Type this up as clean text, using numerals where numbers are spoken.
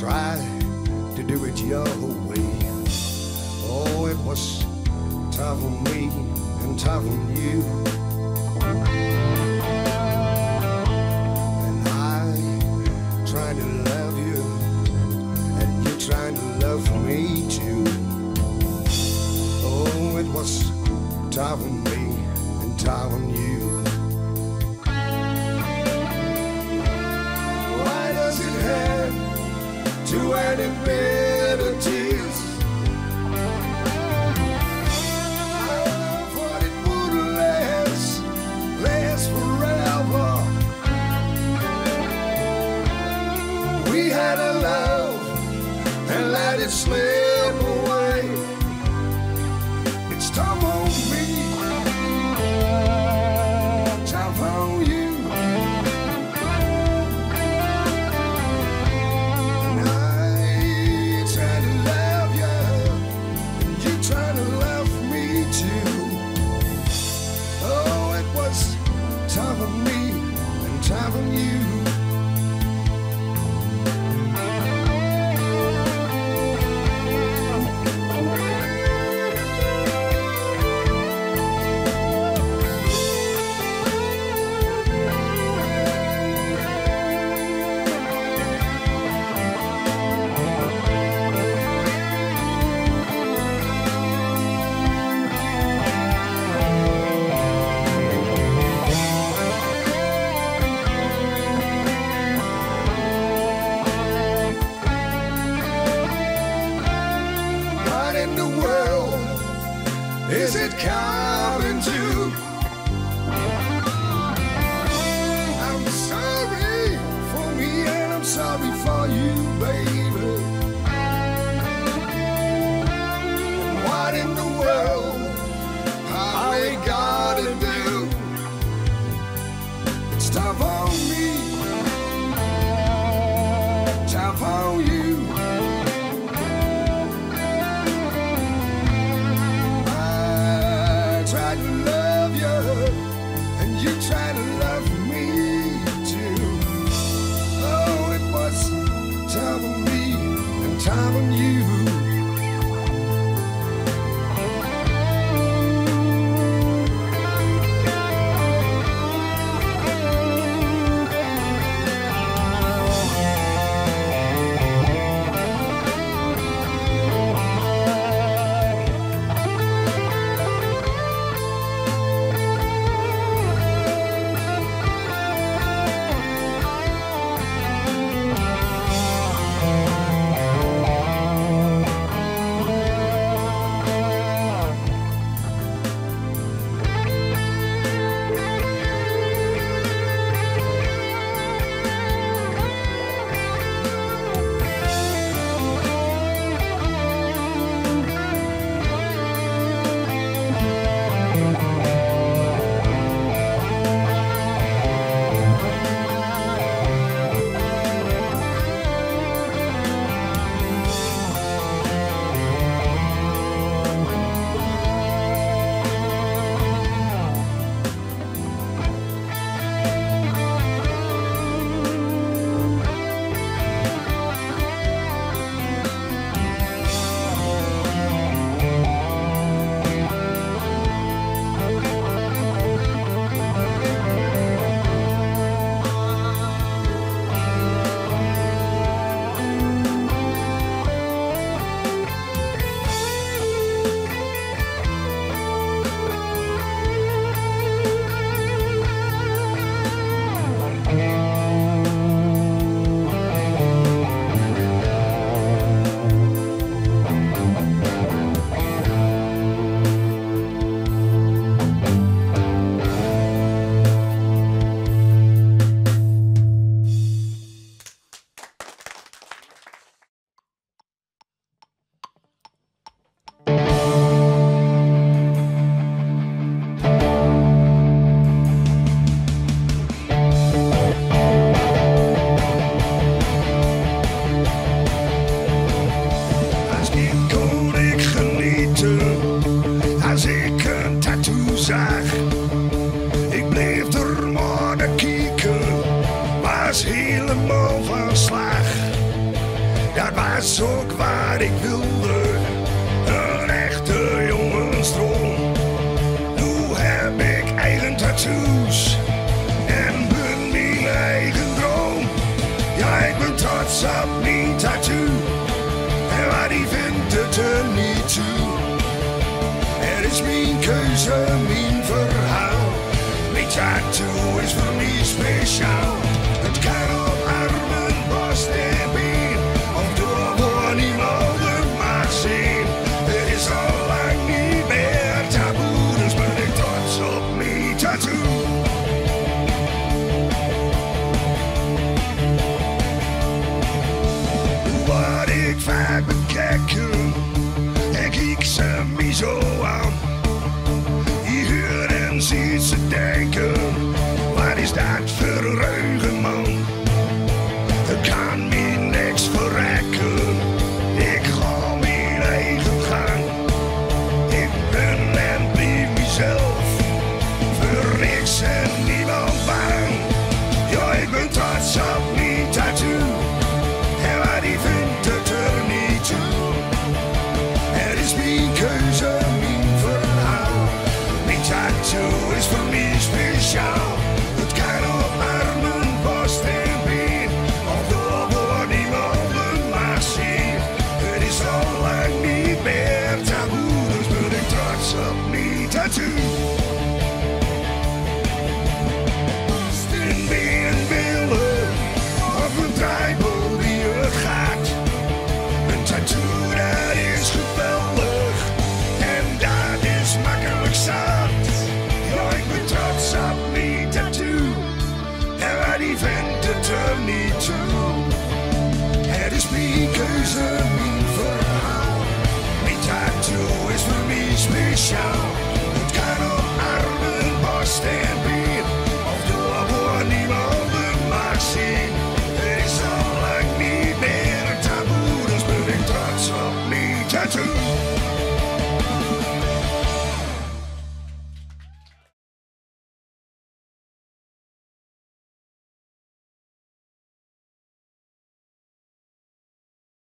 try to do it your way. Oh, it was tough on me and tough on you. And I tried to love you, and you tried to love me too. Oh, it was tough on me and tough on you. Why does it have to end in bitter tears? Our love, what it would last forever. We had a love and let it slip away. It's tough on me, tough on you. And I try to love you, and you try to love me too. Oh, it was tough on me and tough on you. What in the world is it coming to? I'm sorry for me and I'm sorry for you, baby. And what in the world are we gonna do? It's tough on me, tough on you. Try to love you, and you try to love me too. Oh, it was time on me and time on you. was ook waar ik wilde. Een echte jongensdroom. Nu heb ik eigen tattoos en ben mijn eigen droom. Ja, ik ben trots op mijn tattoo. En waar die vindt het er niet toe. Het is mijn keuze, mijn verhaal. Mijn tattoo is voor mij speciaal. Het kan op armen, borst en been. Of door waar niemand het mag zien. Het is al lang niet meer taboe. Dus ben ik trots op mijn tattoo. Wat ik vaak bekijken, en kijk ze me zo aan. Je hoort en ziet ze denken, wat is dat voor een ruige man? Het kan me niks verrekken, ik ga mijn eigen gang. Ik ben en blijf mezelf, voor niks en niemand bang. Ja, ik ben trots op mijn tattoo. En waar die vindt het er niet toe. Het is mijn keuze, mijn verhaal. Mijn tattoo is voor mij speciaal. Het kan op armen, borst en been. Of door waar niemand het mag zien. Het is al lang niet meer taboe. Dus ben ik trots op mijn tattoo. Borst en been willen. Of een draaiboel die het gaat. Een tattoo dat is geweldig. En dat is makkelijk zat. Ja, ik ben trots op mijn tattoo. En waar die vindt het er niet toe. Het is mijn keuze, mijn verhaal. Mijn tattoo is voor mij speciaal. Het kan op armen, borst en been. Of door waar niemand het mag zien. Het is al lang niet meer een taboe, dus ben ik trots op mijn tattoo.